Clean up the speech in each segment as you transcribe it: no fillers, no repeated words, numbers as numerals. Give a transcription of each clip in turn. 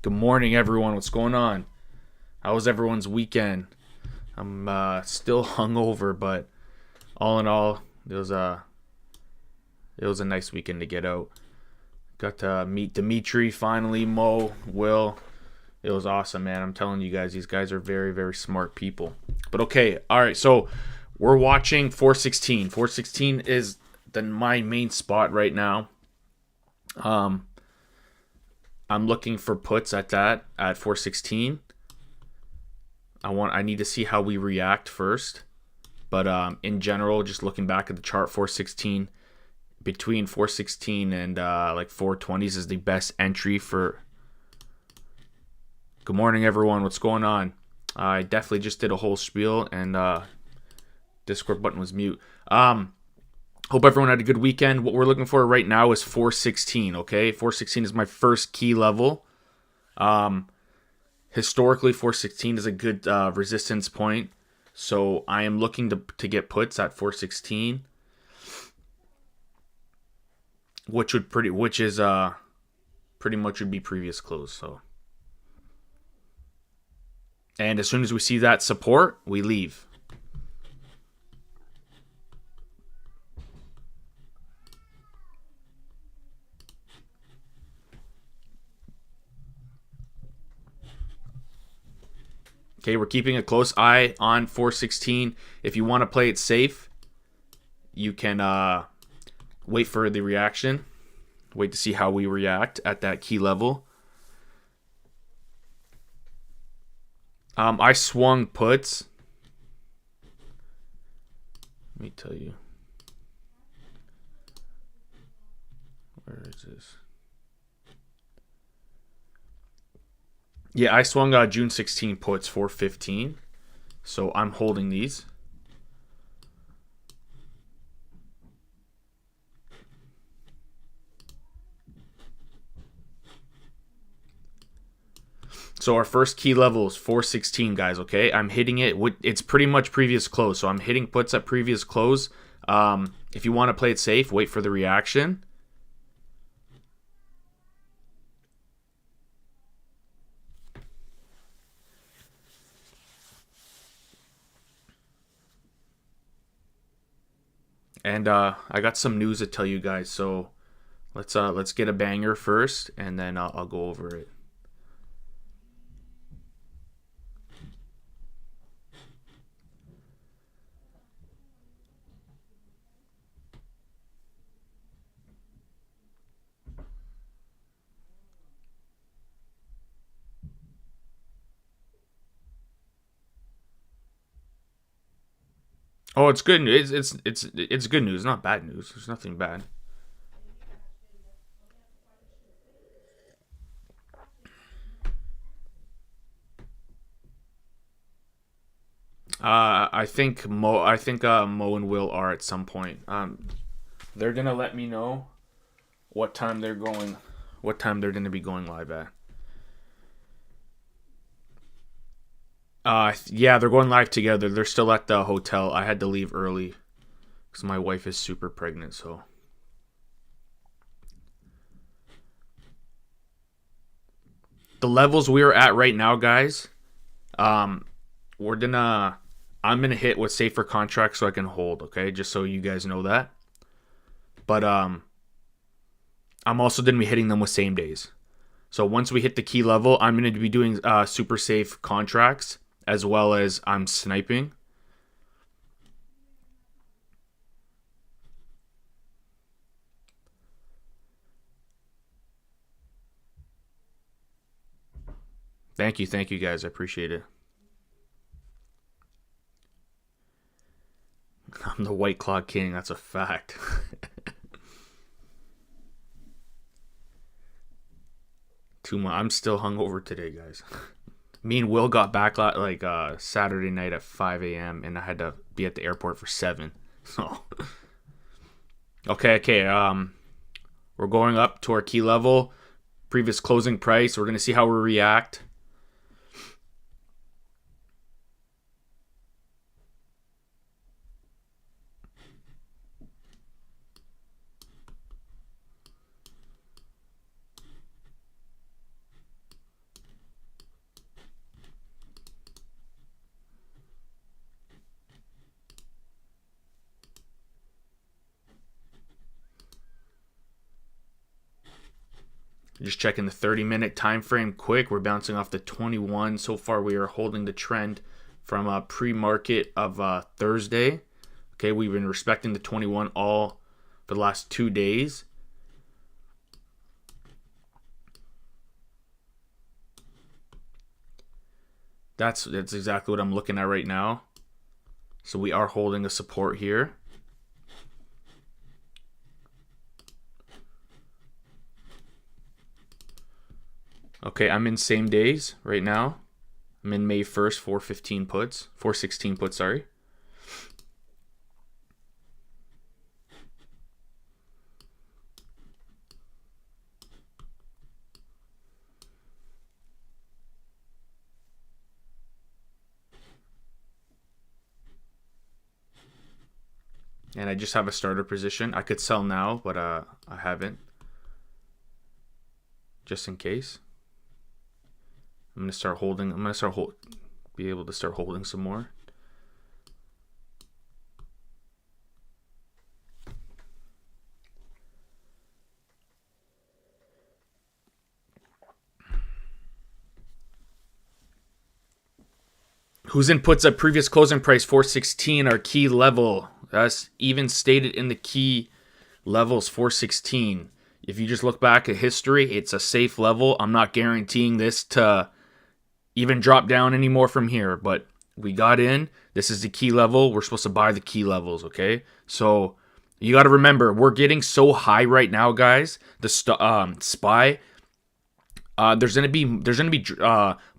Good morning, everyone. What's going on? How was everyone's weekend? I'm still hungover, but all in all, it was a nice weekend to get out. Got to meet Dimitri finally, Mo, Will. It was awesome, man. I'm telling you guys, these guys are very, very smart people. But okay, all right. So we're watching 416. 416 is my main spot right now. Um, I'm looking for puts at that at 416. I need to see how we react first. But in general, just looking back at the chart, 416 between 416 and like 420s is the best entry for. Good morning, everyone. What's going on? I definitely just did a whole spiel and Discord button was mute. Hope everyone had a good weekend. What we're looking for right now is 416. Okay, 416 is my first key level. Historically, 416 is a good resistance point. So I am looking to get puts at 416, which is pretty much would be previous close. So, and as soon as we see that support, we leave. Okay, we're keeping a close eye on 416. If you want to play it safe, you can wait for the reaction. Wait to see how we react at that key level. I swung puts. Let me tell you. Where is this? Yeah, I swung June 16 puts 415. So I'm holding these. So our first key level is 416, guys, okay? I'm hitting it. It's pretty much previous close. So I'm hitting puts at previous close. If you want to play it safe, wait for the reaction. And I got some news to tell you guys. So let's get a banger first, and then I'll go over it. Oh, it's good. It's good news, not bad news. There's nothing bad. I think Mo and Will are at some point. They're gonna let me know what time they're going, what time they're gonna be going live at. Yeah, they're going live together. They're still at the hotel. I had to leave early because my wife is super pregnant. So the levels we are at right now, guys. Um, we're gonna. I'm gonna hit with safer contracts so I can hold. Okay, just so you guys know that. But I'm also gonna be hitting them with same days. So once we hit the key level, I'm going to be doing super safe contracts as well as I'm sniping. Thank you guys. I appreciate it. I'm the White Claw King. That's a fact. Too much. I'm still hungover today, guys. Me and Will got back like Saturday night at 5 a.m. and I had to be at the airport for 7. So okay. We're going up to our key level, previous closing price. We're gonna see how we react. Just checking the 30-minute time frame quick. We're bouncing off the 21. So far, we are holding the trend from a pre-market of Thursday. Okay, we've been respecting the 21 all for the last 2 days. That's exactly what I'm looking at right now. So we are holding a support here. Okay, I'm in same days right now. I'm in May 1st, 415 puts, 416 puts, sorry. And I just have a starter position. I could sell now, but I haven't. Just in case. I'm gonna start holding. Be able to start holding some more. Whose inputs at previous closing price 416 are key level. That's even stated in the key levels 416. If you just look back at history, it's a safe level. I'm not guaranteeing this to even drop down anymore from here, but we got in. This is the key level. We're supposed to buy the key levels, okay? So you got to remember, we're getting so high right now, guys. The SPY. There's gonna be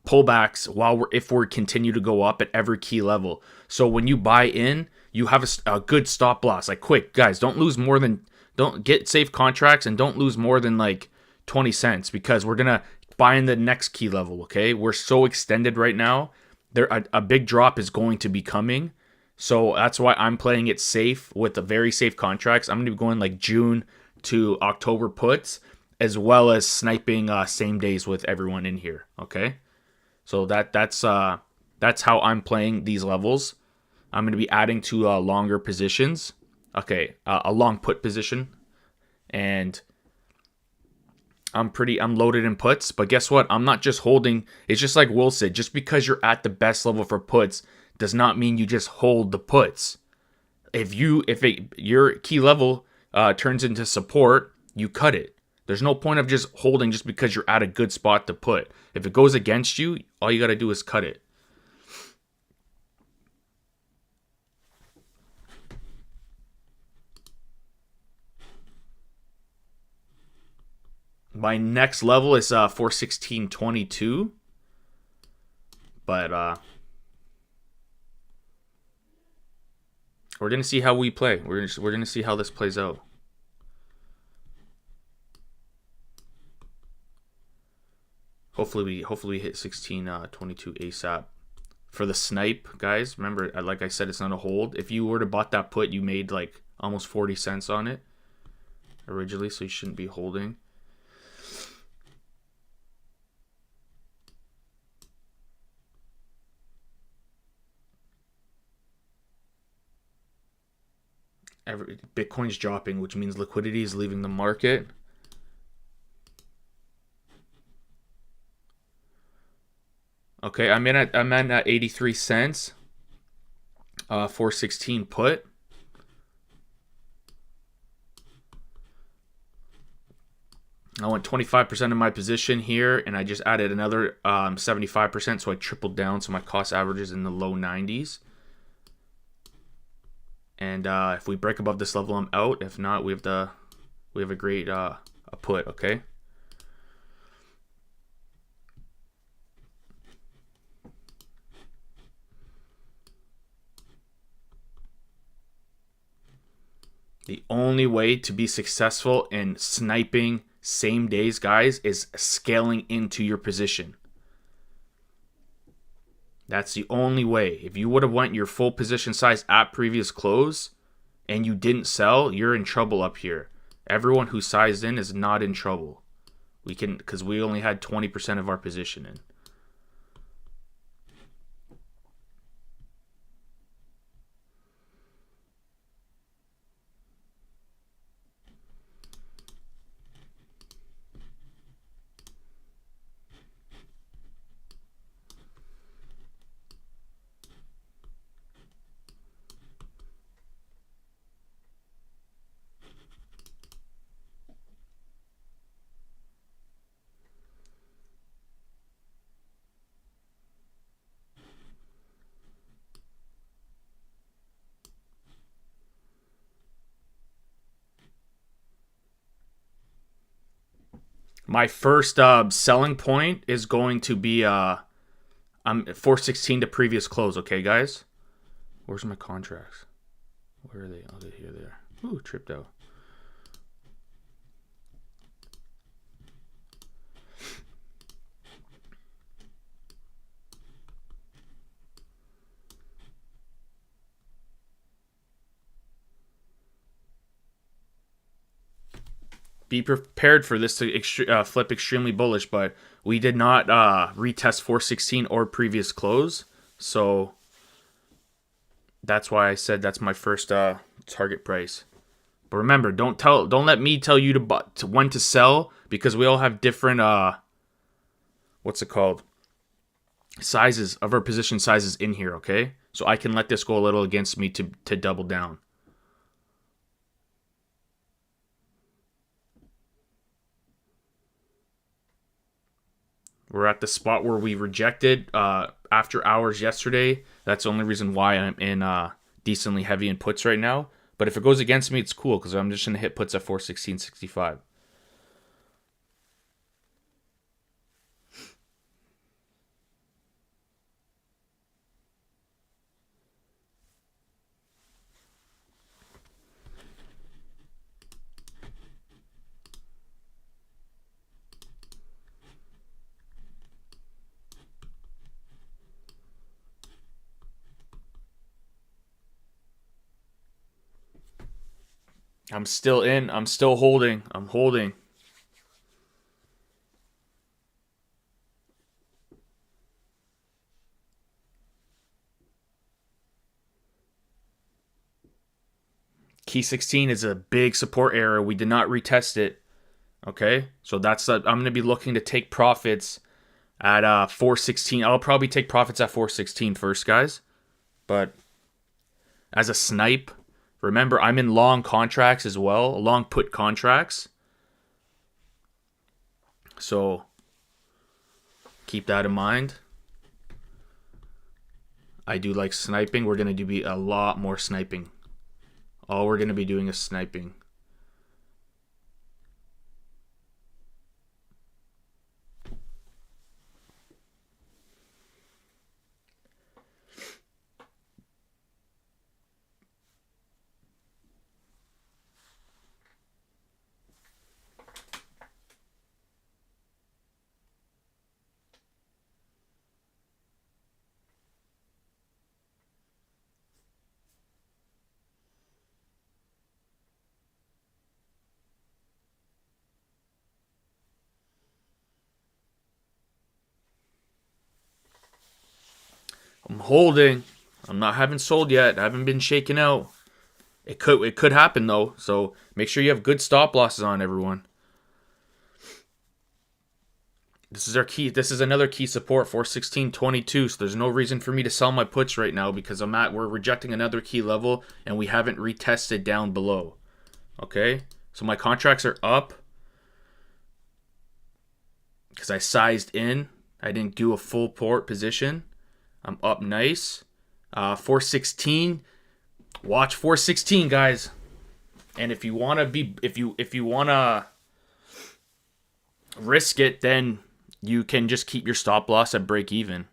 pullbacks if we continue to go up at every key level. So when you buy in, you have a good stop loss. Like, quick, guys, don't get safe contracts and don't lose more than like 20 cents because we're gonna buy in the next key level. Okay, we're so extended right now. A big drop is going to be coming. So that's why I'm playing it safe with the very safe contracts. I'm gonna be going like June to October puts, as well as sniping same days with everyone in here. Okay, so that's how I'm playing these levels. I'm going to be adding to longer positions. Okay, a long put position, and I'm loaded in puts. But guess what? I'm not just holding. It's just like Will said. Just because you're at the best level for puts does not mean you just hold the puts. If your key level turns into support, you cut it. There's no point of just holding just because you're at a good spot to put. If it goes against you, all you got to do is cut it. My next level is 416.22. But we're going to see how we play. We're going to see how this plays out. Hopefully we hit 1622 ASAP. For the snipe, guys, remember, like I said, it's not a hold. If you were to bought that put, you made like almost 40 cents on it originally, so you shouldn't be holding. Bitcoin's dropping, which means liquidity is leaving the market. Okay, I'm at 83 cents. 416 put. I went 25% of my position here, and I just added another 75%, so I tripled down, so my cost average is in the low 90s. And if we break above this level, I'm out. If not, we have a great a put. Okay. The only way to be successful in sniping same days, guys, is scaling into your position. That's the only way. If you would have went your full position size at previous close and you didn't sell, you're in trouble up here. Everyone who sized in is not in trouble. Because we only had 20% of our position in. My first selling point is going to be I'm 416 to previous close. Okay, guys. Where's my contracts? Where are they? Oh, they're here. There. Ooh, tripped out. Be prepared for this to flip extremely bullish, but we did not retest 416 or previous close, so that's why I said that's my first target price. But remember, don't let me tell you to when to sell, because we all have different what's it called, sizes of our position sizes in here. Okay, so I can let this go a little against me to double down. We're at the spot where we rejected after hours yesterday. That's the only reason why I'm in decently heavy in puts right now. But if it goes against me, it's cool because I'm just going to hit puts at 416.65. I'm still in. I'm still holding. I'm holding. Key 16 is a big support area. We did not retest it. Okay, so that's I'm going to be looking to take profits at 416. I'll probably take profits at 416 first, guys. But as a snipe, remember I'm in long contracts as well, long put contracts. So keep that in mind. I do like sniping. We're going to be a lot more sniping. All we're going to be doing is sniping. I'm holding. I'm not having sold yet. I haven't been shaken out. It could happen though. So make sure you have good stop losses on, everyone. This is our key. This is another key support, 416.22. So there's no reason for me to sell my puts right now because we're rejecting another key level and we haven't retested down below. Okay, so my contracts are up because I sized in. I didn't do a full port position. I'm up nice. 416. Watch 416, guys. And if you want to if you want to risk it, then you can just keep your stop loss at break even.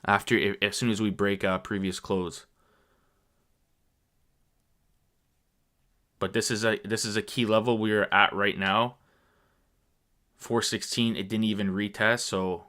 As soon as we break previous close. But this is a key level we're at right now. 416. It didn't even retest, so.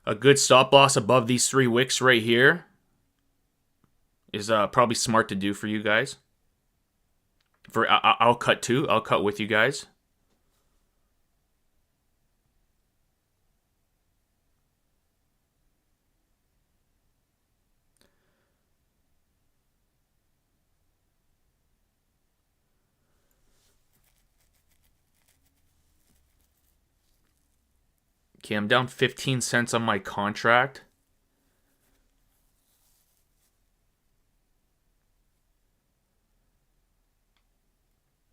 A good stop loss above these 3 wicks right here is probably smart to do for you guys. I'll cut too. I'll cut with you guys. Okay, I'm down 15 cents on my contract.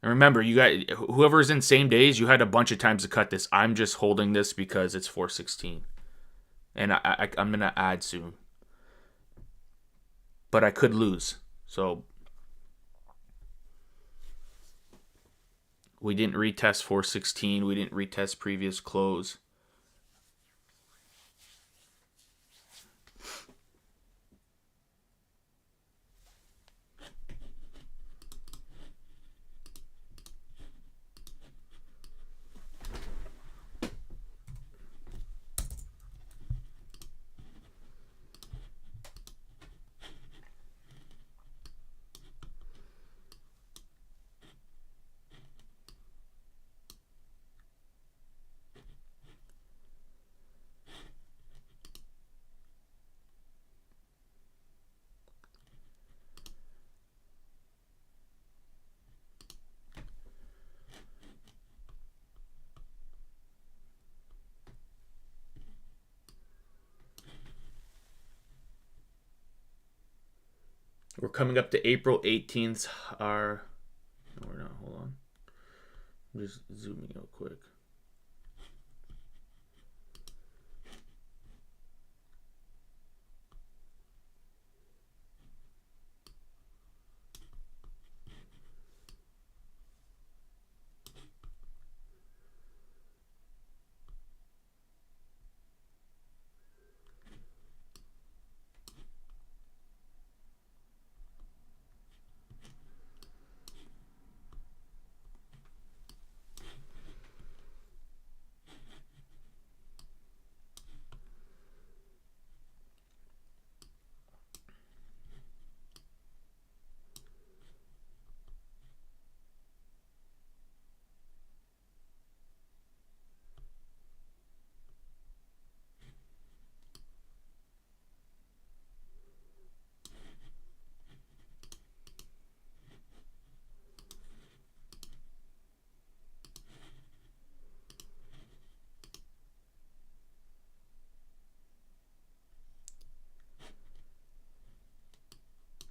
And remember, you guys, whoever's in same days, you had a bunch of times to cut this. I'm just holding this because it's 416, and I'm gonna add soon, but I could lose. So we didn't retest 416. We didn't retest previous close. We're coming up to April 18th. No, we're not. Hold on. I'm just zooming out quick.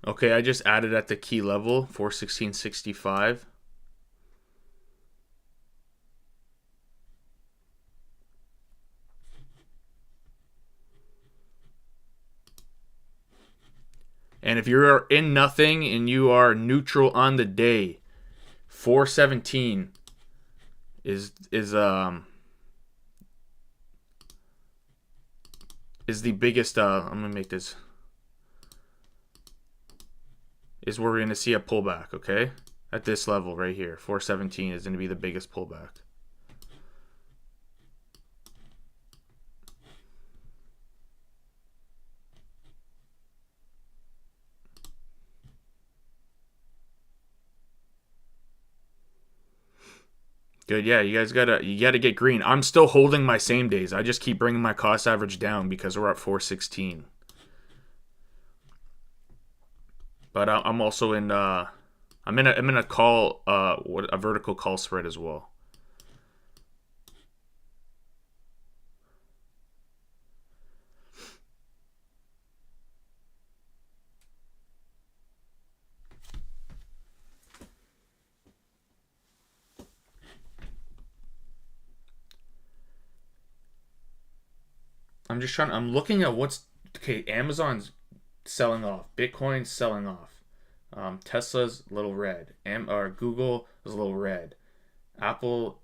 Okay, I just added at the key level 416.65. And if you're in nothing and you are neutral on the day, 417 is the biggest. I'm gonna make this. Is where we're gonna see a pullback. Okay, at this level right here, 417 is gonna be the biggest pullback. Good, yeah. You guys gotta get green. I'm still holding my same days. I just keep bringing my cost average down because we're at 416. But I'm also in. I'm in a call. A vertical call spread as well. I'm looking at what's okay. Amazon's selling off. Bitcoin's selling off. Tesla's a little red. Or Google is a little red. Apple.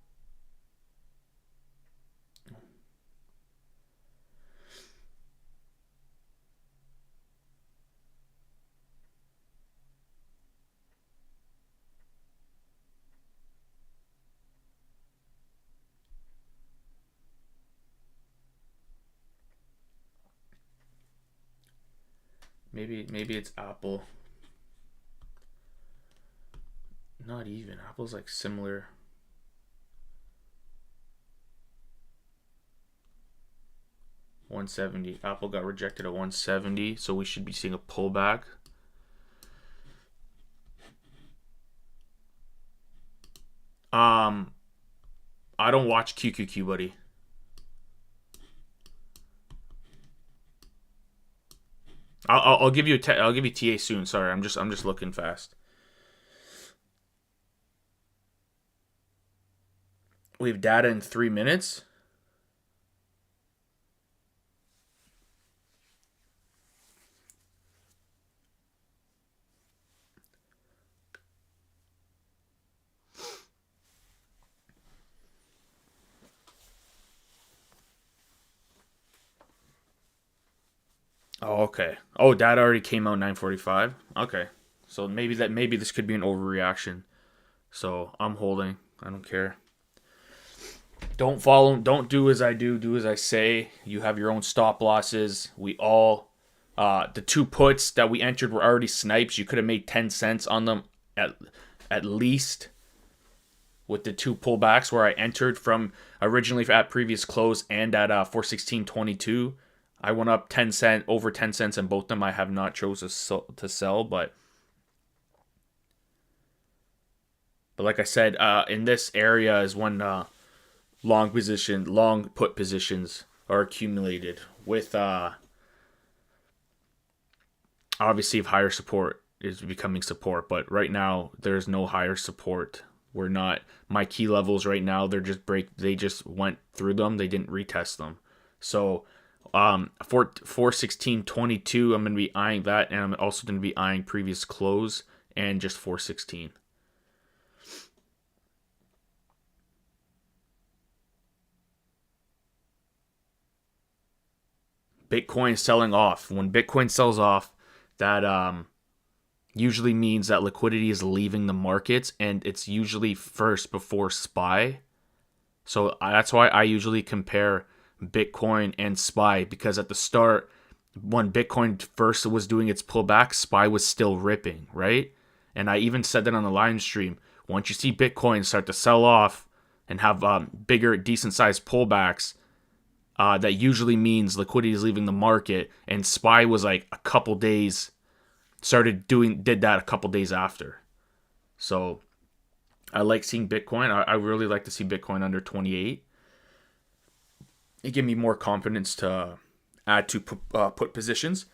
Maybe it's Apple. Not even. Apple's like similar. $170. Apple got rejected at 170, so we should be seeing a pullback. I don't watch QQQ, buddy. I'll give you I'll give you TA soon. Sorry, I'm just looking fast. We have data in 3 minutes. Oh, okay. Oh, data already came out 9:45. Okay, so maybe this could be an overreaction. So I'm holding. I don't care. Don't follow. Don't do as I do. Do as I say. You have your own stop losses. We all. The two puts that we entered were already snipes. You could have made 10 cents on them at at least with the two pullbacks where I entered from originally at previous close and at 416.22. I went up 10 cent over 10 cents in both of them. I have not chose to sell, but like I said, in this area is when long put positions are accumulated with obviously if higher support is becoming support, but right now there's no higher support. We're not my key levels right now. They just went through them. They didn't retest them. So for 416.22, I'm gonna be eyeing that, and I'm also gonna be eyeing previous close and just 416. Bitcoin selling off. When Bitcoin sells off, that usually means that liquidity is leaving the markets, and it's usually first before SPY. So that's why I usually compare Bitcoin and SPY, because at the start, when Bitcoin first was doing its pullback, SPY was still ripping, right? And I even said that on the live stream. Once you see Bitcoin start to sell off and have bigger, decent sized pullbacks, that usually means liquidity is leaving the market. And SPY was like a couple days, did that a couple days after. So I like seeing Bitcoin. I really like to see Bitcoin under 28. It gave me more confidence to add to put positions.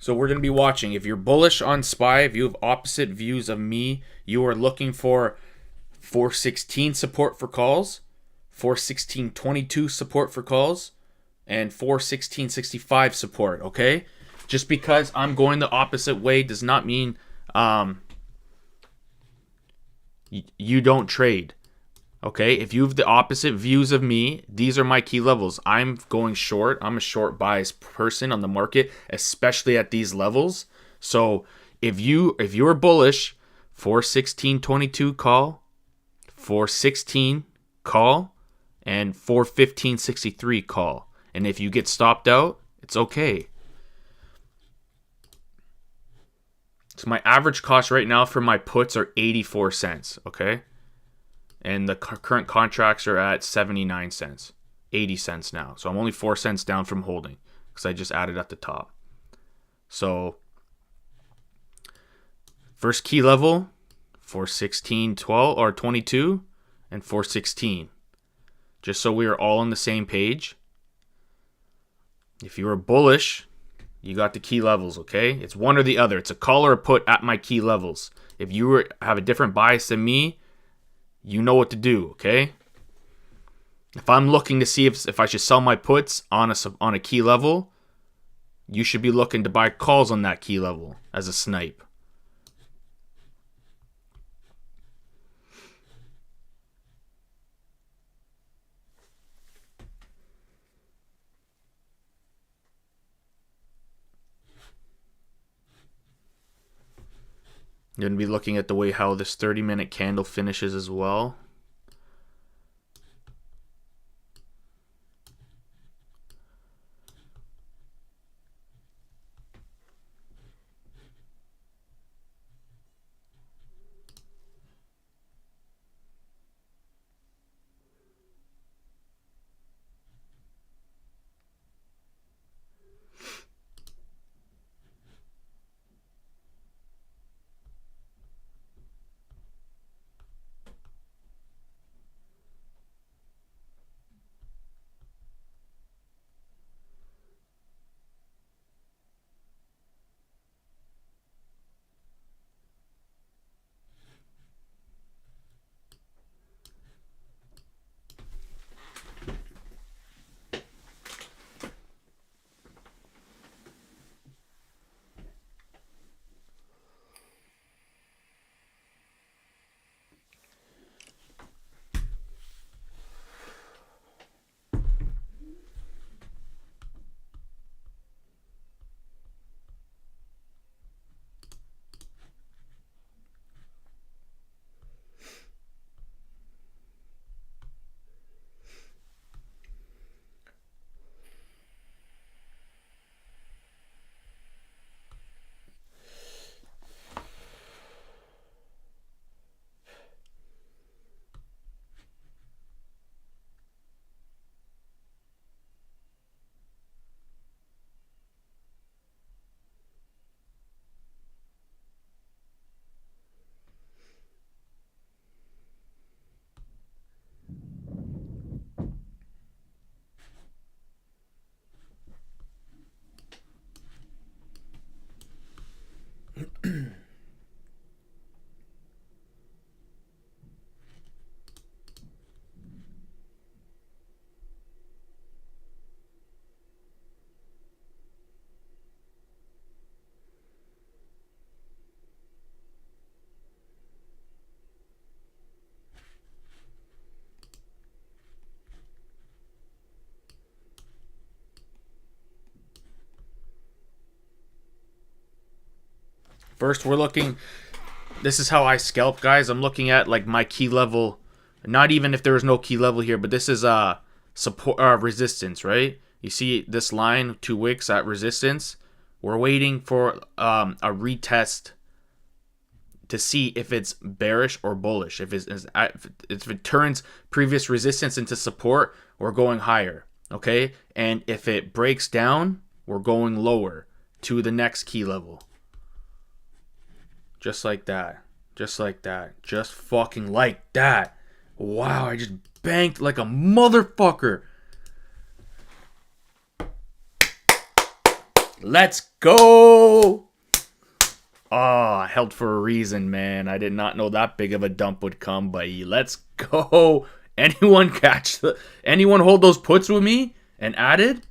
So we're going to be watching. If you're bullish on SPY, if you have opposite views of me, you are looking for 416 support for calls, 416.22 support for calls, and 416.65 support, okay? Just because I'm going the opposite way does not mean you don't trade. Okay, if you have the opposite views of me, these are my key levels. I'm going short. I'm a short bias person on the market, especially at these levels. So if you're bullish, 416.22 call, 416 call, and 415.63 call. And if you get stopped out, it's okay. So my average cost right now for my puts are 84 cents, okay? And the current contracts are at 79 cents, 80 cents now. So I'm only 4 cents down from holding because I just added at the top. So first key level, 416.12 or 22 and 416. Just so we are all on the same page. If you are bullish, you got the key levels, okay? It's one or the other. It's a call or a put at my key levels. If you have a different bias than me, you know what to do, okay? If I'm looking to see if I should sell my puts on a key level, you should be looking to buy calls on that key level as a snipe. You're going to be looking at the way how this 30-minute candle finishes as well. First, we're looking, this is how I scalp, guys. I'm looking at like my key level, not even if there was no key level here, but this is support resistance, right? You see this line, 2 wicks at resistance. We're waiting for a retest to see if it's bearish or bullish. If it turns previous resistance into support, we're going higher, okay? And if it breaks down, we're going lower to the next key level. Just like that. Just like that. Just fucking like that. Wow, I just banked like a motherfucker. Let's go. Oh, I held for a reason, man. I did not know that big of a dump would come, but let's go. Anyone hold those puts with me and added?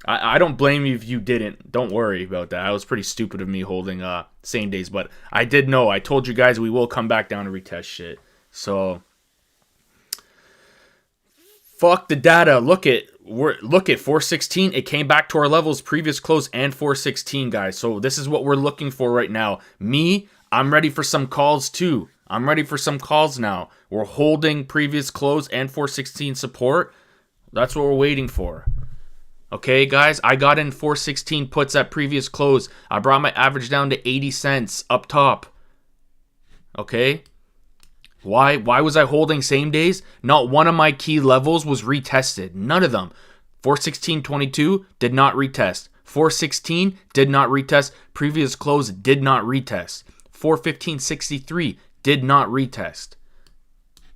I don't blame you if you didn't. Don't worry about that. I was pretty stupid of me holding same days, but I did know. I told you guys we will come back down to retest shit. So fuck the data. Look at 416. It came back to our levels previous close and 416, guys. So this is what we're looking for right now. Me, I'm ready for some calls too. I'm ready for some calls now. We're holding previous close and 416 support. That's what we're waiting for. Okay, guys, I got in 416 puts at previous close. I brought my average down to 80 cents up top. Okay? Why was I holding same days? Not one of my key levels was retested. None of them. 416.22 did not retest. 416 did not retest. Previous close did not retest. 415.63 did not retest.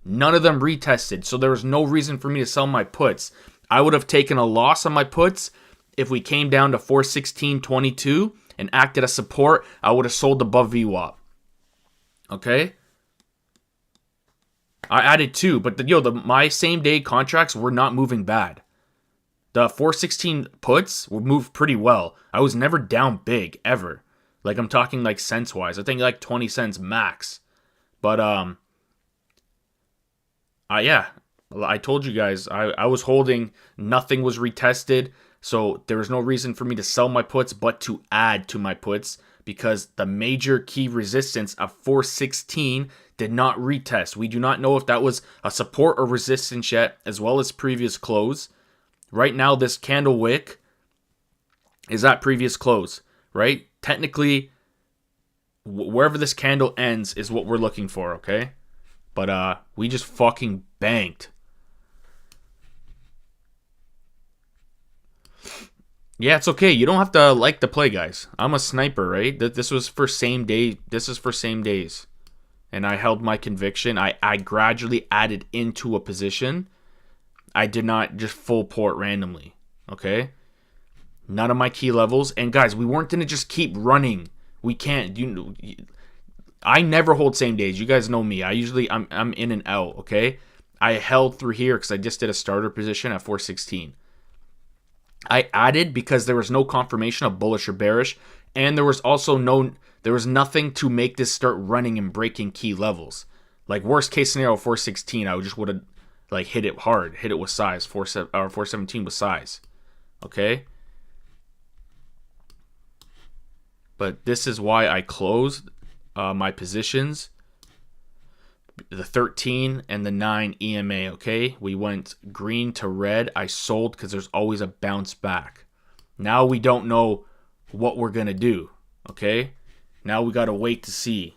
None of them retested, so there was no reason for me to sell my puts. I would have taken a loss on my puts if we came down to 416.22 and acted as support. I would have sold above VWAP. Okay? I added 2, but my same day contracts were not moving bad. The 416 puts were moved pretty well. I was never down big, ever. Like, I'm talking like cents wise. I think like 20 cents max. But yeah, I told you guys, I was holding, nothing was retested, so there was no reason for me to sell my puts, but to add to my puts, because the major key resistance of 416 did not retest. We do not know if that was a support or resistance yet, as well as previous close. Right now, this candle wick is at previous close, right? Technically, wherever this candle ends is what we're looking for, okay? But we just fucking banked. Yeah, it's okay. You don't have to like the play, guys. I'm a sniper, right? This was for same day. This is for same days. And I held my conviction. I gradually added into a position. I did not just full port randomly, okay? None of my key levels. And guys, we weren't going to just keep running. We can't. I never hold same days. You guys know me. I'm in and out, okay? I held through here because I just did a starter position at 416. I added because there was no confirmation of bullish or bearish, and there was nothing to make this start running and breaking key levels. Like, worst case scenario, 416, I just would have like hit it hard, hit it with size. 417 with size, okay? But this is why I closed my positions, the 13 and the 9 EMA, okay? We went green to red. I sold because there's always a bounce back. Now we don't know what we're going to do, okay? Now we got to wait to see.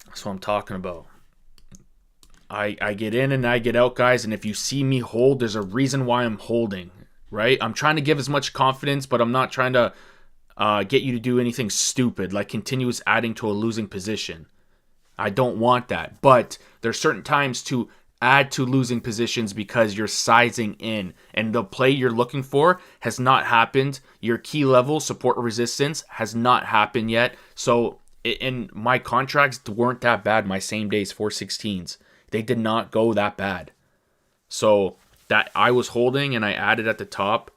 That's what I'm talking about. I get in and I get out, guys, and if you see me hold, there's a reason why I'm holding, right? I'm trying to give as much confidence, but I'm not trying to get you to do anything stupid, like continuous adding to a losing position. I don't want that. But there's certain times to add to losing positions because you're sizing in, and the play you're looking for has not happened. Your key level, support or resistance, has not happened yet. So in my contracts weren't that bad. My same days 416s, they did not go that bad. So that I was holding and I added at the top.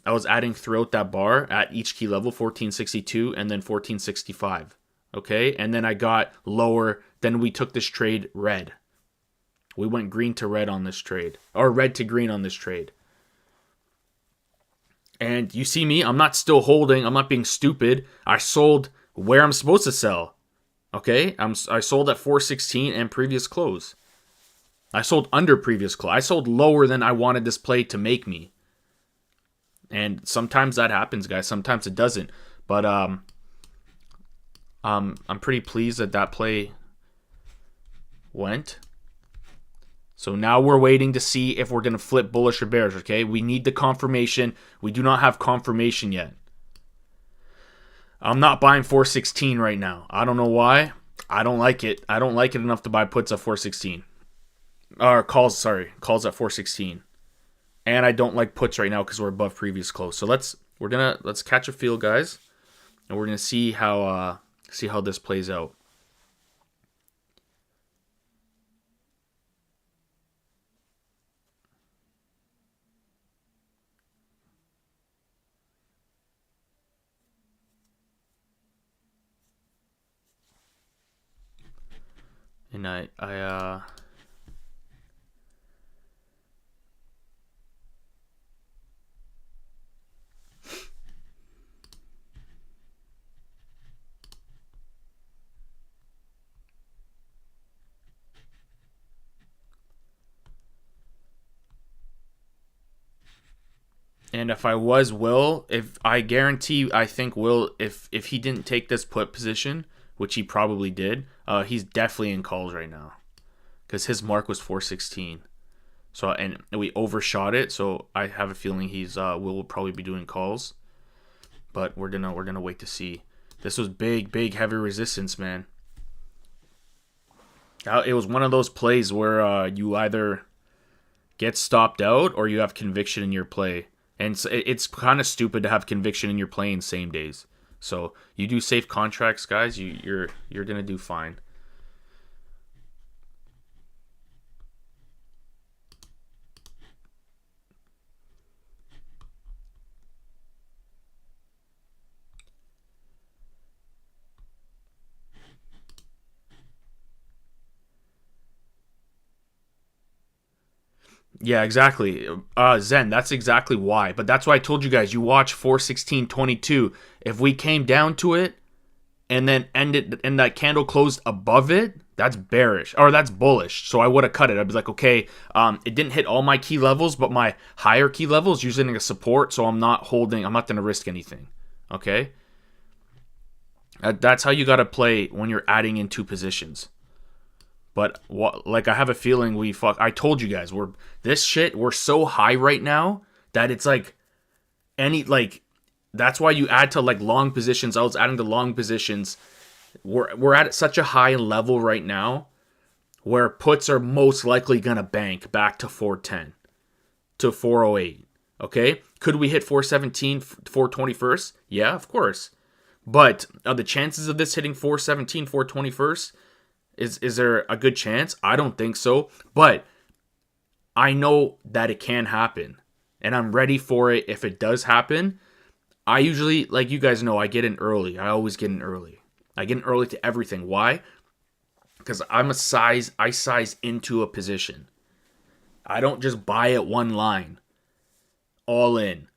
I was adding throughout that bar at each key level, 1462 and then 1465. Okay, and then I got lower. Then we took this trade red. We went green to red on this trade, or red to green on this trade. And you see me, I'm not still holding. I'm not being stupid. I sold where I'm supposed to sell. Okay, I sold at 416 and previous close. I sold under previous close. I sold lower than I wanted this play to make me. And sometimes that happens, guys. Sometimes it doesn't. But I'm pretty pleased that play went. So now we're waiting to see if we're going to flip bullish or bearish, okay? We need the confirmation. We do not have confirmation yet. I'm not buying 416 right now. I don't know why. I don't like it. I don't like it enough to buy puts at 416. Or calls at 416. And I don't like puts right now because we're above previous close. So let's catch a feel, guys, and we're gonna see how this plays out. And And if I was Will, if I guarantee, I think Will, if he didn't take this put position, which he probably did, he's definitely in calls right now because his mark was 416. So and we overshot it, so I have a feeling will probably be doing calls, but we're gonna wait to see. This was big heavy resistance, man. It was one of those plays where you either get stopped out or you have conviction in your play. And it's kind of stupid to have conviction in your play in same days. So you do safe contracts, guys. You're gonna do fine. Yeah, exactly. Zen, that's exactly why. But that's why I told you guys, you watch 416.22. If we came down to it and then ended and that candle closed above it, that's bearish or that's bullish. So I would have cut it. I'd be like, okay, it didn't hit all my key levels, but my higher key levels using a support, so I'm not gonna risk anything. Okay? That's how you gotta play when you're adding in two positions. But like I have a feeling I told you guys we're so high right now that it's like that's why you add to like long positions. I was adding to long positions. We're at such a high level right now where puts are most likely gonna bank back to 410 to 408. Okay, could we hit 417, 421st? Yeah, of course. But the chances of this hitting 417, 421st? Is there a good chance? I don't think so. But I know that it can happen. And I'm ready for it if it does happen. I usually, like you guys know, I get in early. I always get in early. I get in early to everything. Why? Because I size into a position. I don't just buy at one line. All in.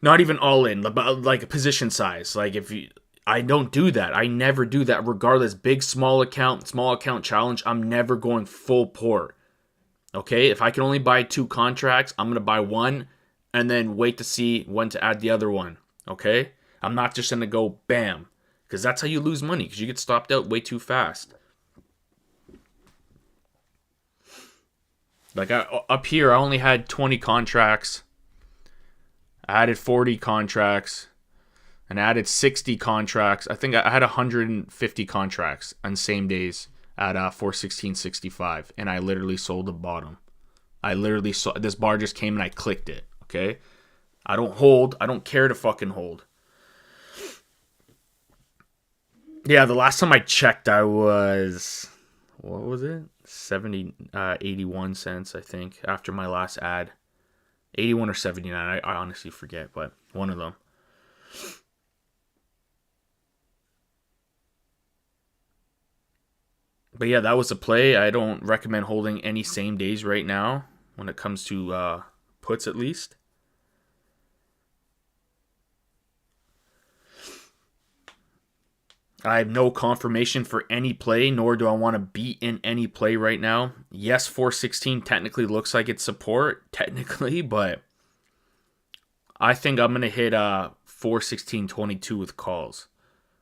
Not even all in, but like a position size. Like I don't do that. I never do that regardless. Big, small account challenge. I'm never going full port. Okay? If I can only buy 2 contracts, I'm going to buy one and then wait to see when to add the other one. Okay? I'm not just going to go bam. Because that's how you lose money. Because you get stopped out way too fast. Like up here, I only had 20 contracts. I added 40 contracts. And added 60 contracts. I think I had 150 contracts on same days at 416.65, and I literally sold the bottom. I literally saw this bar just came and I clicked it. Okay, I don't hold. I don't care to fucking hold. Yeah, the last time I checked, I was what was it? 81 cents, I think, after my last ad. 81 or 79. I honestly forget, but one of them. But yeah, that was a play. I don't recommend holding any same days right now when it comes to puts, at least. I have no confirmation for any play, nor do I want to be in any play right now. Yes, 416 technically looks like it's support, technically, but I think I'm gonna hit 416.22 with calls.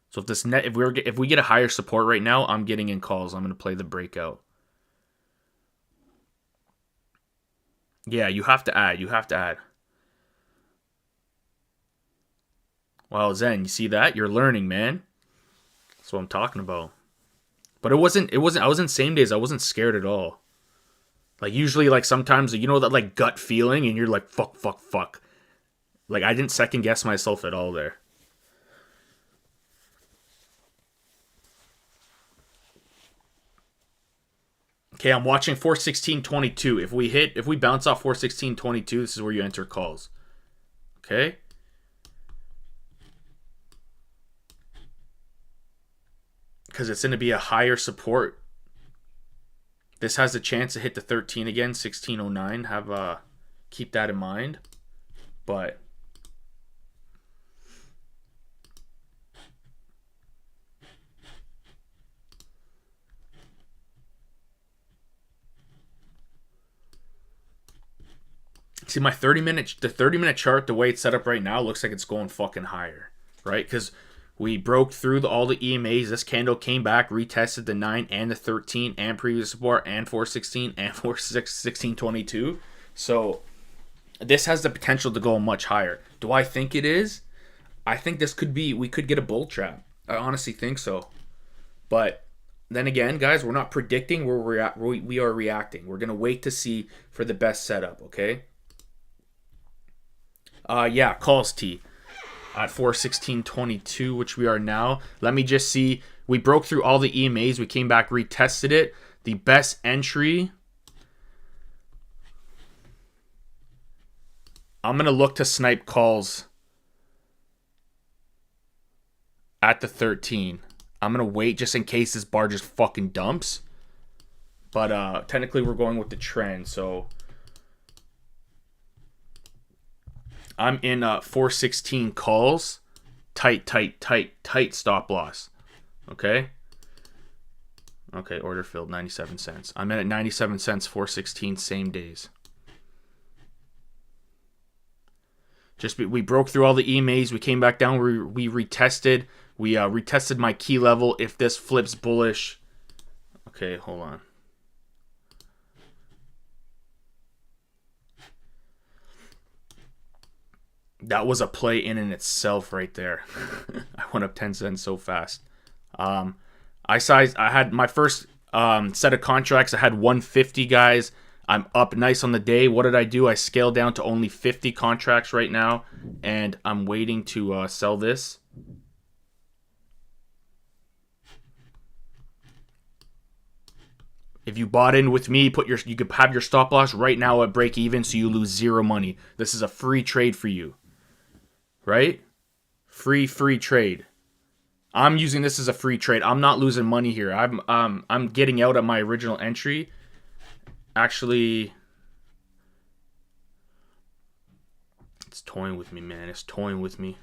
So if we get a higher support right now, I'm getting in calls. I'm going to play the breakout. Yeah, you have to add. You have to add. Well, Zen, you see that? You're learning, man. That's what I'm talking about. But it wasn't I wasn't same days. I wasn't scared at all. Like usually like sometimes you know that like gut feeling and you're like fuck. Like I didn't second guess myself at all there. Okay, I'm watching 416.22. If we bounce off 416.22, this is where you enter calls. Okay? Because it's going to be a higher support. This has a chance to hit the 13 again, 1609. Keep that in mind. But See my 30-minute chart, the way it's set up right now, looks like it's going fucking higher, right? Because we broke through all the EMAs. This candle came back, retested the 9 and the 13 and previous support and 416 and 416.22. So this has the potential to go much higher. Do I think it is? I think we could get a bull trap. I honestly think so. But then again, guys, we're not predicting, we are reacting. We're going to wait to see for the best setup, okay? Yeah, calls T at 416.22, which we are now. Let me just see. We broke through all the EMAs. We came back, retested it. The best entry, I'm going to look to snipe calls at the 13. I'm going to wait just in case this bar just fucking dumps. But technically we're going with the trend, so I'm in 416 calls. Tight stop loss. Okay? Okay, order filled, 97 cents. I'm in at 97 cents, 416, same days. We broke through all the EMAs. We came back down. We retested. We retested my key level. If this flips bullish. Okay, hold on. That was a play in itself right there. I went up 10 cents so fast. I had my first set of contracts. I had 150, guys. I'm up nice on the day. What did I do? I scaled down to only 50 contracts right now, and I'm waiting to sell this. If you bought in with me, you could have your stop loss right now at break even, so you lose zero money. This is a free trade for you, right? Free trade. I'm using this as a free trade. I'm not losing money here. I'm getting out at my original entry. Actually, it's toying with me, man. It's toying with me.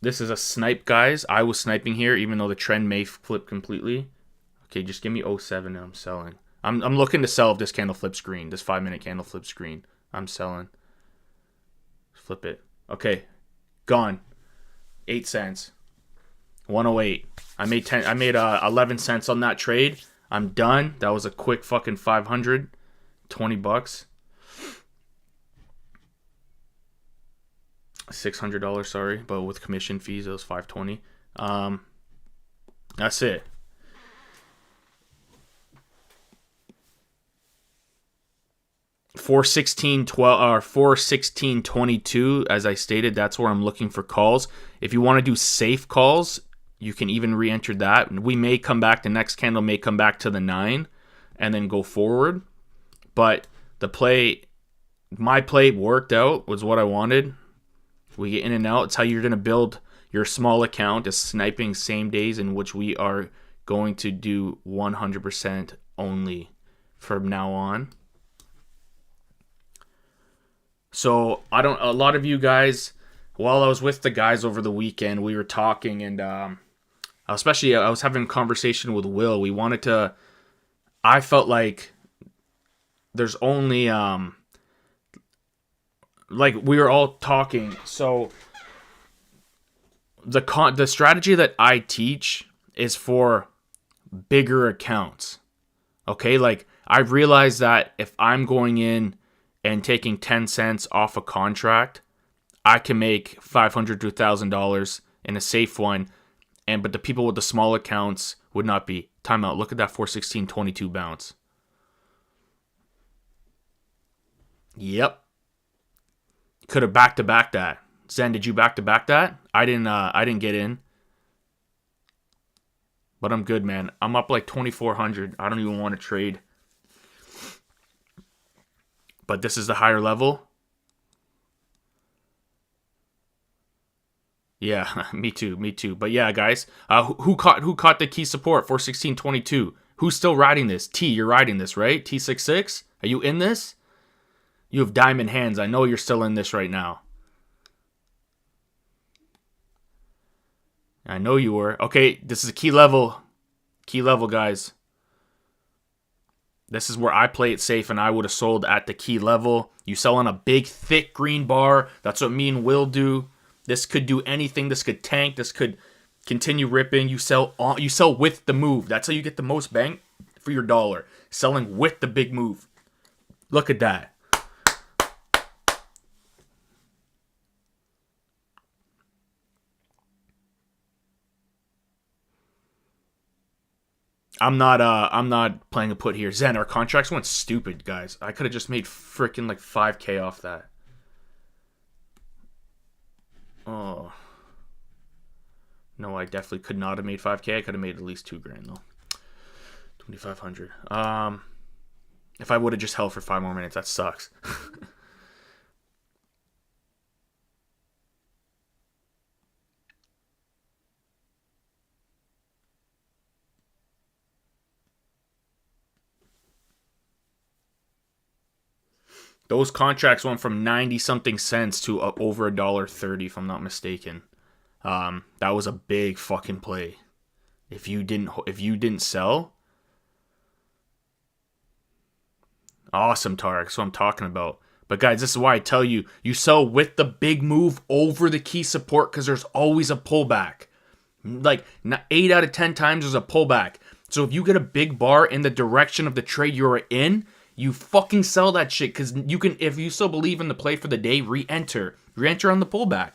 This is a snipe, guys. I was sniping here, even though the trend may flip completely. Okay, just give me 07 and I'm selling. I'm looking to sell if this candle flips green. This 5-minute candle flips green. I'm selling. Flip it. Okay, gone. 8 cents. 108. I made 11 cents on that trade. I'm done. That was a quick fucking 500. $20. $600, sorry, but with commission fees, it was $520. That's it. $416.22, as I stated, that's where I'm looking for calls. If you want to do safe calls, you can even re-enter that. We may come back, the next candle may come back to the 9 and then go forward. But my play worked out, was what I wanted. We get in and out. It's how you're going to build your small account, is sniping same days, in which we are going to do 100% only from now on. So a lot of you guys, while I was with the guys over the weekend, we were talking, and I was having a conversation with Will. I felt like there's only, like we were all talking. So the strategy that I teach is for bigger accounts. Okay, like I realized that if I'm going in and taking 10 cents off a contract, I can make $500 to $1,000 in a safe one. But the people with the small accounts would not be. Timeout. Look at that 416.22 bounce. Yep. Could have back-to-back that. Zen, did you back-to-back that? I didn't get in. But I'm good, man. I'm up like 2,400. I don't even want to trade. But this is the higher level. Yeah, me too. But yeah, guys, who caught the key support 416.22? Who's still riding this? T, you're riding this, right? T66? Are you in this? You have diamond hands. I know you're still in this right now. I know you were. Okay, this is a key level. Key level, guys. This is where I play it safe, and I would have sold at the key level. You sell on a big, thick green bar. That's what me and Will do. This could do anything. This could tank. This could continue ripping. You sell with the move. That's how you get the most bang for your dollar. Selling with the big move. Look at that. I'm not playing a put here. Zen, our contracts went stupid, guys. I could have just made freaking like 5K off that. Oh. No, I definitely could not have made 5K. I could have made at least $2,000 though. 2,500. If I would have just held for 5 more minutes, that sucks. Those contracts went from 90 something cents to over $1.30, if I'm not mistaken. That was a big fucking play. If you didn't sell, awesome, Tarek. That's what I'm talking about. But guys, this is why I tell you, you sell with the big move over the key support because there's always a pullback. Like 8 out of 10 times there's a pullback. So if you get a big bar in the direction of the trade you're in, you fucking sell that shit because you can, if you still believe in the play for the day, re-enter on the pullback.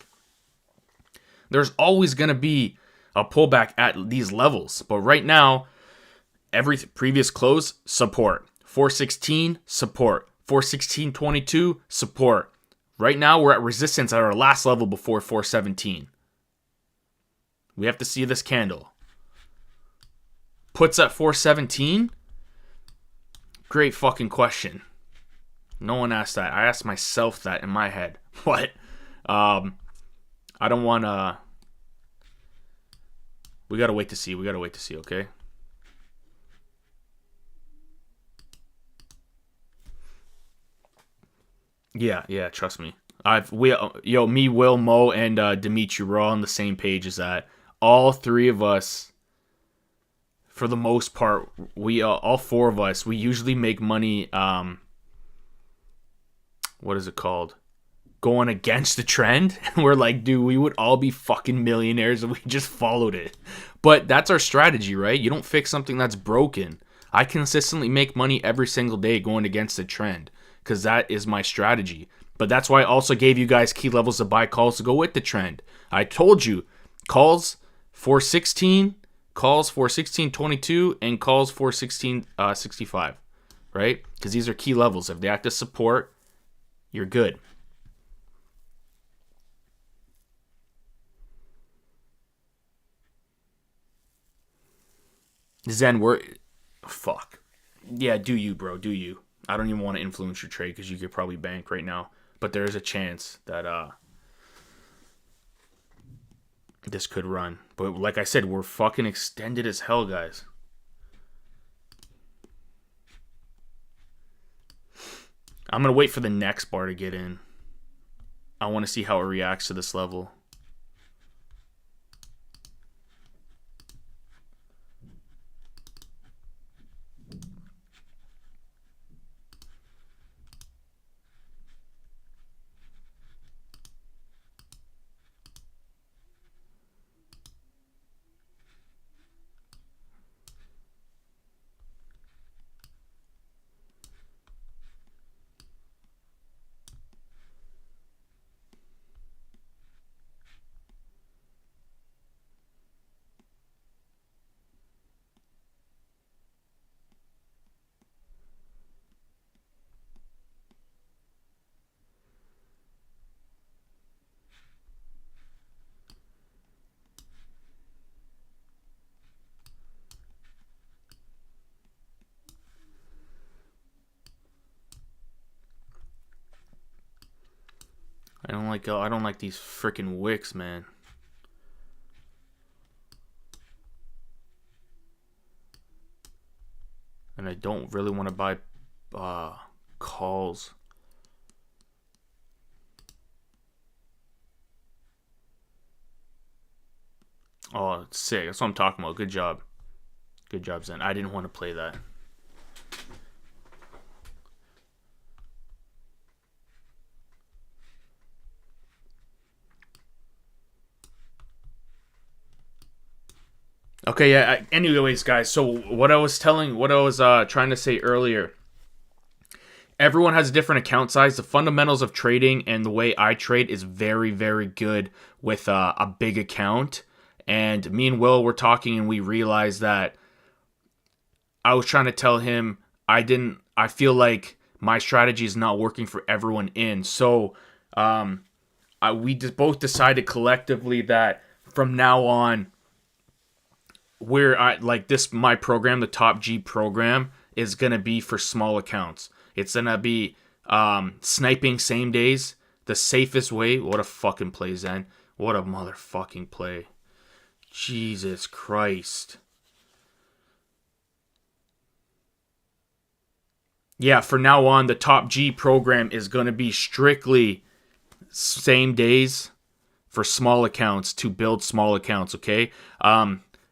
There's always going to be a pullback at these levels. But right now, every previous close, support. 416, support. 416.22, support. Right now, we're at resistance at our last level before 417. We have to see this candle. Puts at 417? Great fucking question. No one asked that. I asked myself that in my head. What? I don't want to... We got to wait to see. Okay? Yeah, trust me. Me, Will, Mo, and Dimitri, we're all on the same page as that. All three of us, for the most part, all four of us, we usually make money, what is it called? Going against the trend. And we're like, dude, we would all be fucking millionaires if we just followed it. But that's our strategy, right? You don't fix something that's broken. I consistently make money every single day going against the trend because that is my strategy. But that's why I also gave you guys key levels to buy calls to go with the trend. I told you, calls 416, calls 416.22, and calls 416.65, right? Because these are key levels. If they act as support, you're good. Zen, fuck. Yeah, do you, bro, do you. I don't even want to influence your trade because you could probably bank right now. But there is a chance that this could run. But like I said, we're fucking extended as hell, guys. I'm going to wait for the next bar to get in. I want to see how it reacts to this level. I don't like these freaking wicks, man. And I don't really want to buy calls. Oh, it's sick. That's what I'm talking about. Good job. Good job, Zen. I didn't want to play that. Okay, yeah. Anyways, guys. So what I was trying to say earlier. Everyone has a different account size. The fundamentals of trading and the way I trade is very, very good with a big account. And me and Will were talking, and we realized that I was trying to tell him I feel like my strategy is not working for everyone in. So we just both decided collectively that from now on, my program, the Top G program, is gonna be for small accounts. It's gonna be sniping same days, the safest way. What a fucking play, Zen. What a motherfucking play. Jesus Christ. Yeah, for now on, the Top G program is gonna be strictly same days for small accounts to build small accounts, okay?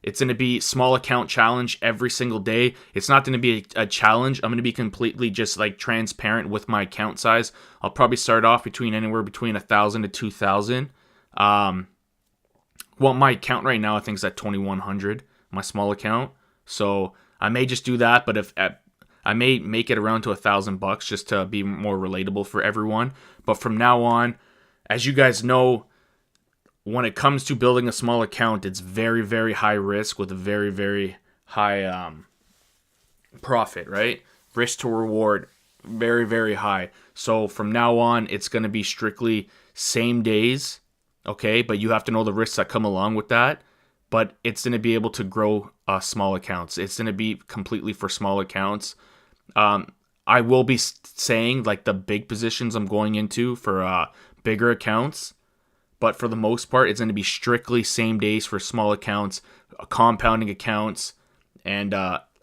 It's going to be small account challenge every single day. It's not going to be a challenge. I'm going to be completely just like transparent with my account size. I'll probably start off anywhere between 1,000 to 2,000. Well, my account right now I think is at 2,100, my small account. So I may just do that, but I may make it around to $1,000 just to be more relatable for everyone. But from now on, as you guys know, when it comes to building a small account, it's very, very high risk with a very, very high profit, right? Risk to reward, very, very high. So from now on, it's going to be strictly same days, okay? But you have to know the risks that come along with that. But it's going to be able to grow small accounts. It's going to be completely for small accounts. I will be saying like the big positions I'm going into for bigger accounts. But for the most part, it's going to be strictly same days for small accounts, compounding accounts, and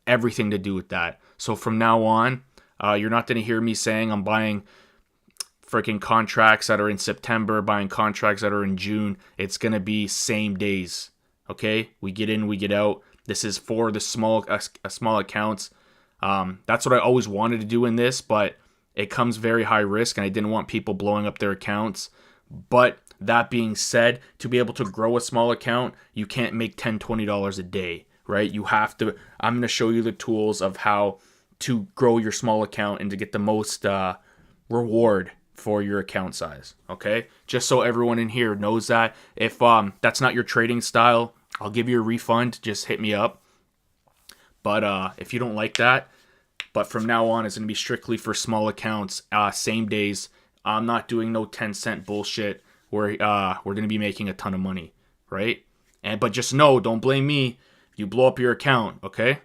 everything to do with that. So from now on, you're not going to hear me saying I'm buying freaking contracts that are in September, buying contracts that are in June. It's going to be same days. Okay? We get in, we get out. This is for the small accounts. That's what I always wanted to do in this, but it comes very high risk, and I didn't want people blowing up their accounts. But that being said, to be able to grow a small account, you can't make $10, $20 a day, right? You have to. I'm going to show you the tools of how to grow your small account and to get the most reward for your account size, okay? Just so everyone in here knows that. If that's not your trading style, I'll give you a refund. Just hit me up. But if you don't like that, but from now on, it's going to be strictly for small accounts, same days. I'm not doing no 10-cent bullshit where we're going to be making a ton of money, right? But just know, don't blame me if you blow up your account, okay?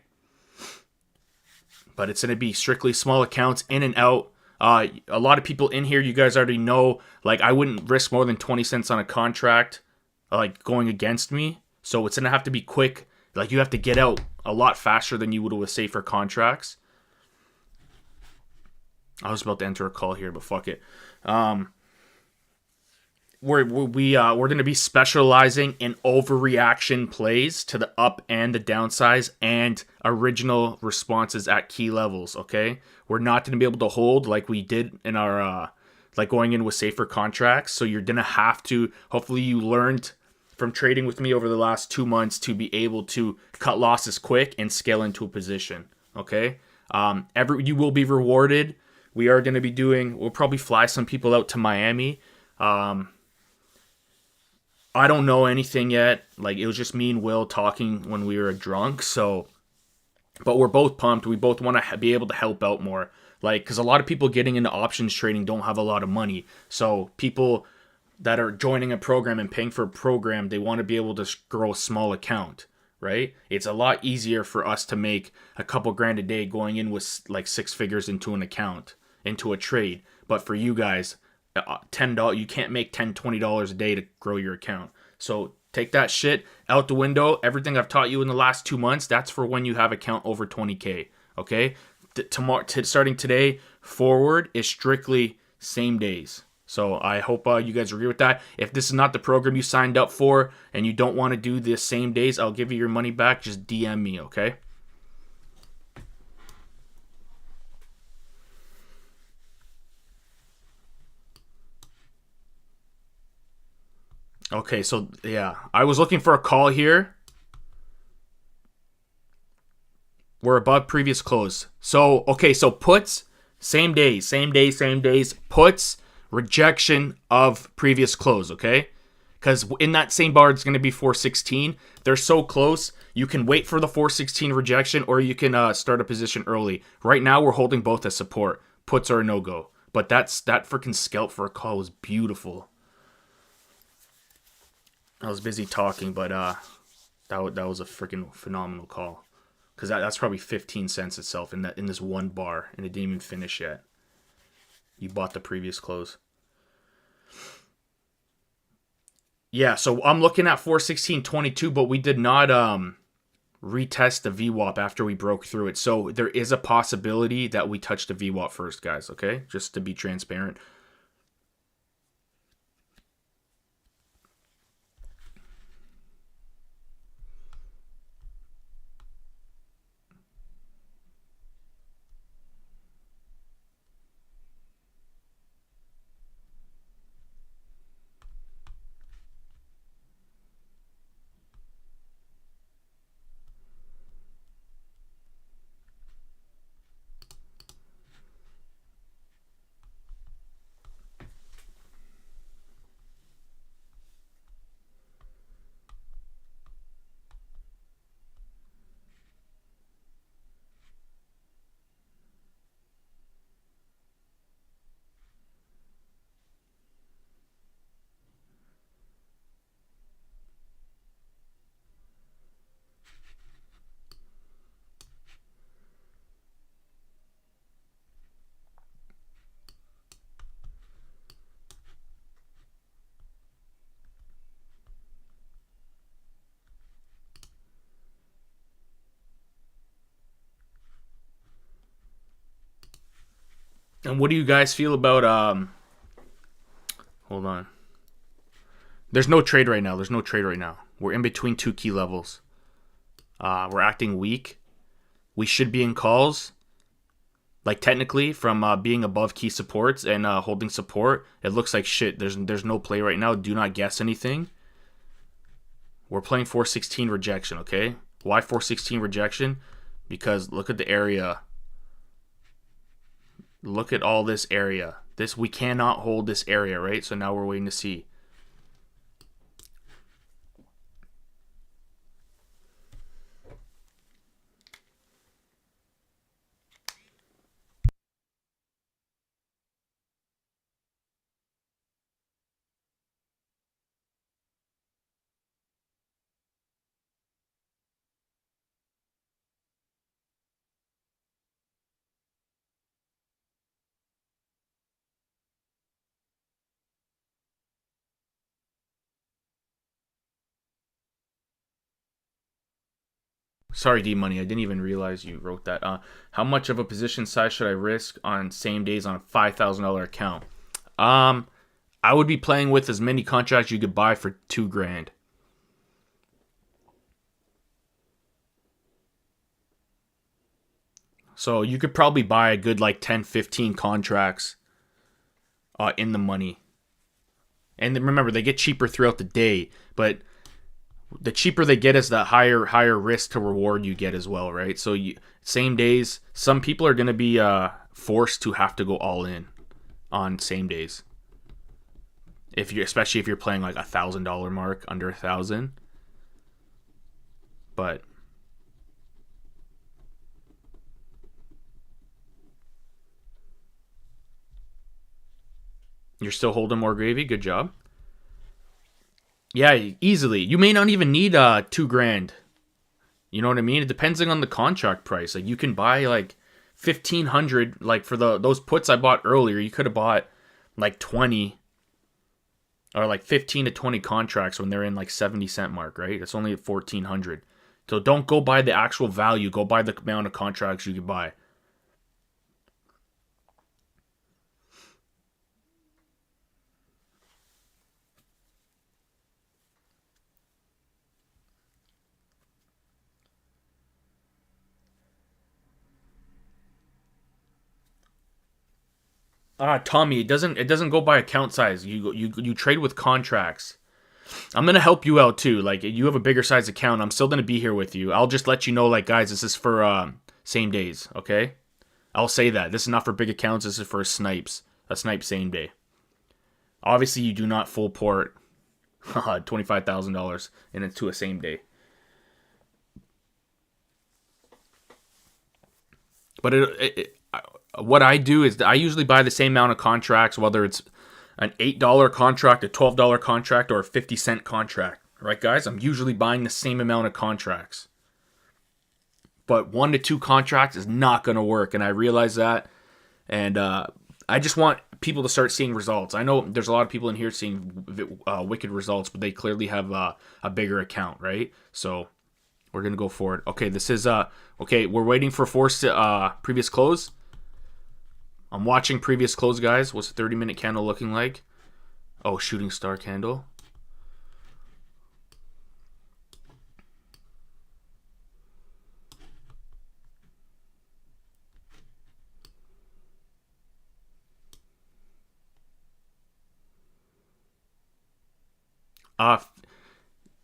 But it's going to be strictly small accounts, in and out. A lot of people in here, you guys already know, like, I wouldn't risk more than 20 cents on a contract, like, going against me. So it's going to have to be quick. Like, you have to get out a lot faster than you would with safer contracts. I was about to enter a call here, but fuck it. We're going to be specializing in overreaction plays to the up and the downsides and original responses at key levels, okay? We're not going to be able to hold like we did in our like going in with safer contracts. So you're going to have to, hopefully you learned from trading with me over the last 2 months to be able to cut losses quick and scale into a position, okay? You will be rewarded. We are going to be we'll probably fly some people out to Miami. I don't know anything yet. Like, it was just me and Will talking when we were drunk. So, but we're both pumped. We both want to be able to help out more. Like, because a lot of people getting into options trading don't have a lot of money. So people that are joining a program and paying for a program, they want to be able to grow a small account, right? It's a lot easier for us to make a couple grand a day going in with like 6 figures into an account, into a trade. But for you guys, $10, you can't make $10, $20 a day to grow your account. So take that shit out the window. Everything I've taught you in the last 2 months, that's for when you have account over 20K. Okay? Starting today forward is strictly same days. So I hope you guys agree with that. If this is not the program you signed up for and you don't want to do the same days, I'll give you your money back. Just DM me, okay? Okay, so yeah, I was looking for a call here. We're above previous close. So, okay, so puts, same days, same day, same days. Puts, rejection of previous close, okay? Because in that same bar, it's going to be 416. They're so close, you can wait for the 416 rejection or you can start a position early. Right now, we're holding both as support. Puts are a no-go. But that freaking scalp for a call was beautiful. I was busy talking, but that was a freaking phenomenal call. Because that's probably 15 cents itself in this one bar, and it didn't even finish yet. You bought the previous close. Yeah, so I'm looking at 416.22, but we did not retest the VWAP after we broke through it. So there is a possibility that we touch the VWAP first, guys, okay? Just to be transparent. And what do you guys feel about hold on. There's no trade right now. There's no trade right now. We're in between two key levels. We're acting weak. We should be in calls. Like technically, from being above key supports and holding support, it looks like shit. There's no play right now. Do not guess anything. We're playing 416 rejection, okay? Why 416 rejection? Because look at the area. Look at all this area. We cannot hold this area, right? So now we're waiting to see. Sorry, D Money. I didn't even realize you wrote that. How much of a position size should I risk on same days on a $5,000 account? I would be playing with as many contracts you could buy for $2,000. So you could probably buy a good like 10, 15 contracts in the money. And remember, they get cheaper throughout the day, but the cheaper they get is the higher risk to reward you get as well, right? So same days, some people are going to be forced to have to go all in on same days. Especially if you're playing like $1,000 mark, under 1,000. But you're still holding more gravy. Good job. Yeah, easily. You may not even need $2,000. You know what I mean? It depends on the contract price. Like you can buy like 1,500. Like for those puts I bought earlier, you could have bought like 20 or like 15 to 20 contracts when they're in like 70 cent mark, right? It's only at 1,400. So don't go by the actual value. Go by the amount of contracts you can buy. Tommy, it doesn't go by account size. You trade with contracts. I'm gonna help you out too. Like you have a bigger size account, I'm still gonna be here with you. I'll just let you know, like guys, this is for same days. Okay, I'll say that this is not for big accounts. This is for a snipe same day. Obviously, you do not full port $25,000 into a same day. But what I do is I usually buy the same amount of contracts, whether it's an $8 contract, a $12 contract, or a 50-cent contract. Right, guys? I'm usually buying the same amount of contracts. But 1 to 2 contracts is not going to work, and I realize that. And I just want people to start seeing results. I know there's a lot of people in here seeing wicked results, but they clearly have a bigger account, right? So we're going to go for it. Okay, this is okay, we're waiting for force previous close. I'm watching previous close, guys. What's the 30-minute candle looking like? Oh, shooting star candle.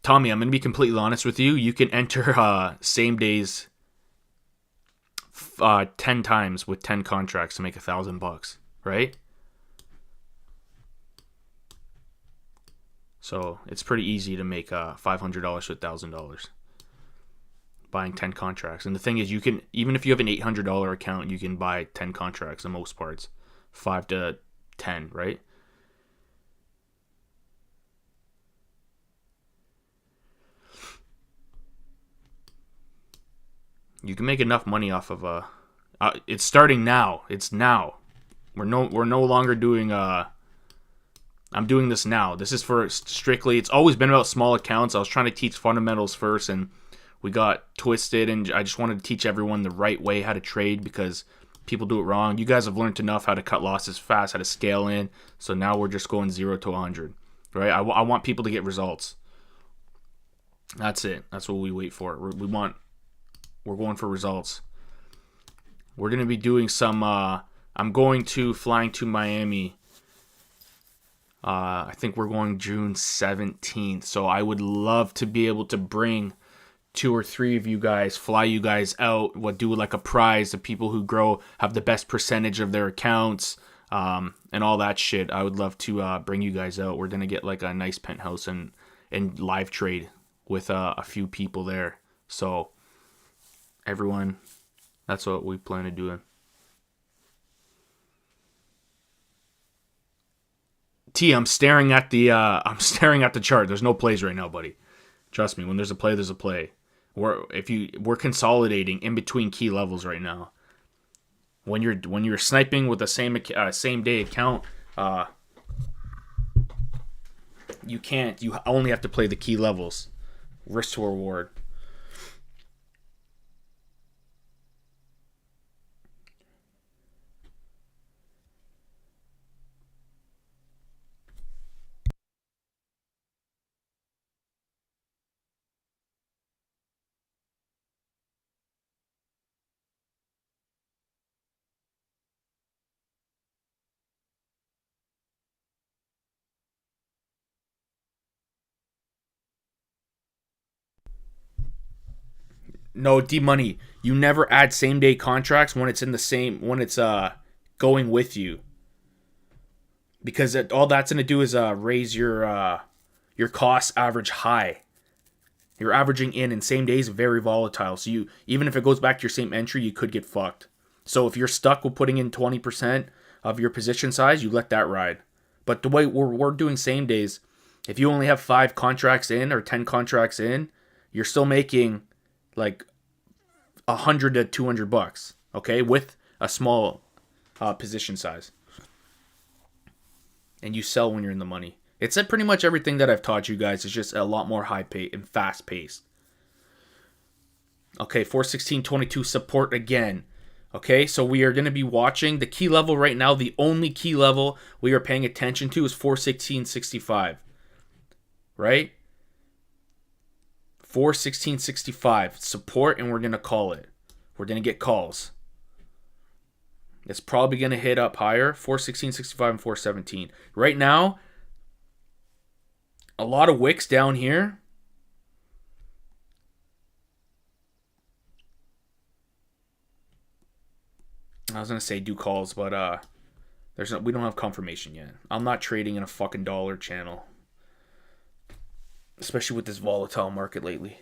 Tommy, I'm going to be completely honest with you. You can enter same days 10 times with 10 contracts to make $1,000, right? So it's pretty easy to make $500 to $1,000 buying 10 contracts. And the thing is, you can, even if you have an $800 account, you can buy 10 contracts in most parts, 5 to 10, right? You can make enough money off of it's starting now. It's now. We're no longer doing I'm doing this now. This is for strictly, it's always been about small accounts. I was trying to teach fundamentals first and we got twisted, and I just wanted to teach everyone the right way how to trade because people do it wrong. You guys have learned enough how to cut losses fast, how to scale in. So now we're just going 0 to 100, right? I want people to get results. That's it. That's what we wait for. We're going for results. We're going to be doing some I'm flying to Miami. I think we're going June 17th. So I would love to be able to bring 2 or 3 of you guys, fly you guys out, do like a prize. The people who have the best percentage of their accounts, and all that shit. I would love to bring you guys out. We're going to get like a nice penthouse and live trade with a few people there. So everyone, that's what we plan on doing. I'm staring at the chart. There's no plays right now, buddy. Trust me. When there's a play, there's a play. We're consolidating in between key levels right now. When you're sniping with the same day account, you can't. You only have to play the key levels. Risk to reward. No, D-Money, you never add same day contracts when it's going with you. Because all that's going to do is raise your cost average high. You're averaging in same days very volatile. So even if it goes back to your same entry, you could get fucked. So if you're stuck with putting in 20% of your position size, you let that ride. But the way we're doing same days, if you only have 5 contracts in or 10 contracts in, you're still making like $100 to $200, okay, with a small position size, and you sell when you're in the money. It's pretty much everything that I've taught you guys. It's just a lot more high pay and fast paced. Okay, 416.22 support again. Okay, so we are going to be watching the key level right now. The only key level we are paying attention to is 416.65, right? 416.65 support, and we're going to call it. We're going to get calls. It's probably going to hit up higher, 416, 65, and 417. Right now, a lot of wicks down here. I was going to say do calls, but we don't have confirmation yet. I'm not trading in a fucking dollar channel, especially with this volatile market lately.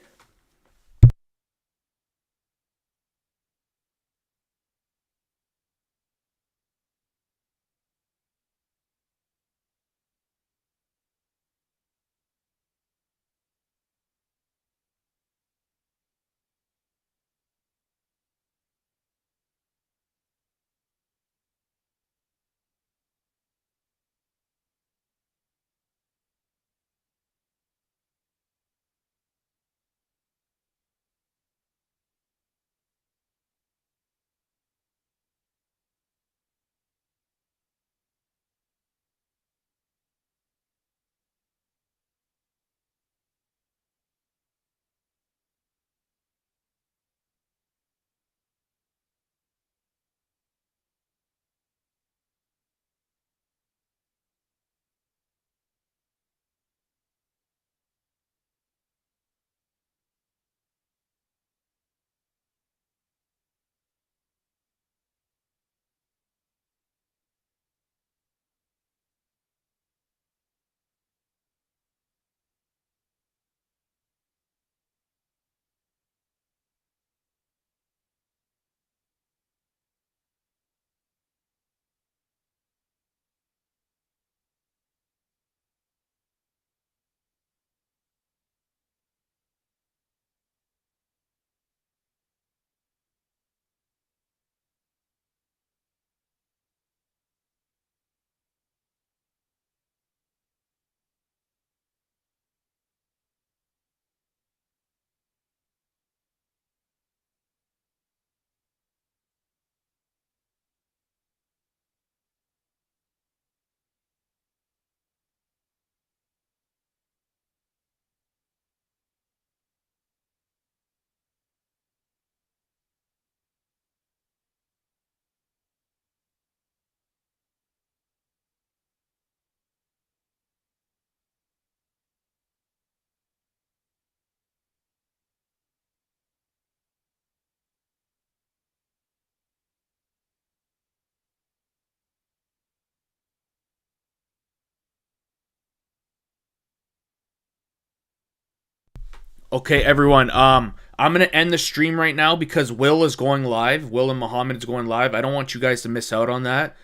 Okay, everyone. I'm gonna end the stream right now because Will is going live. Will and Muhammad is going live. I don't want you guys to miss out on that.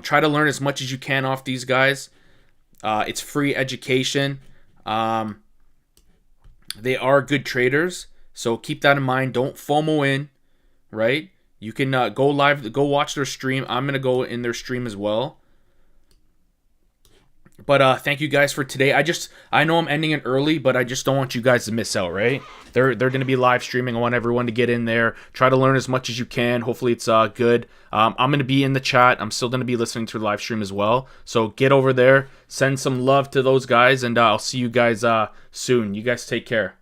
Try to learn as much as you can off these guys. It's free education. They are good traders, so keep that in mind. Don't FOMO in, right? You can go live, go watch their stream. I'm gonna go in their stream as well. But thank you guys for today. I know I'm ending it early, but I just don't want you guys to miss out, right? They're going to be live streaming. I want everyone to get in there. Try to learn as much as you can. Hopefully it's good. I'm going to be in the chat. I'm still going to be listening to the live stream as well. So get over there. Send some love to those guys, and I'll see you guys soon. You guys take care.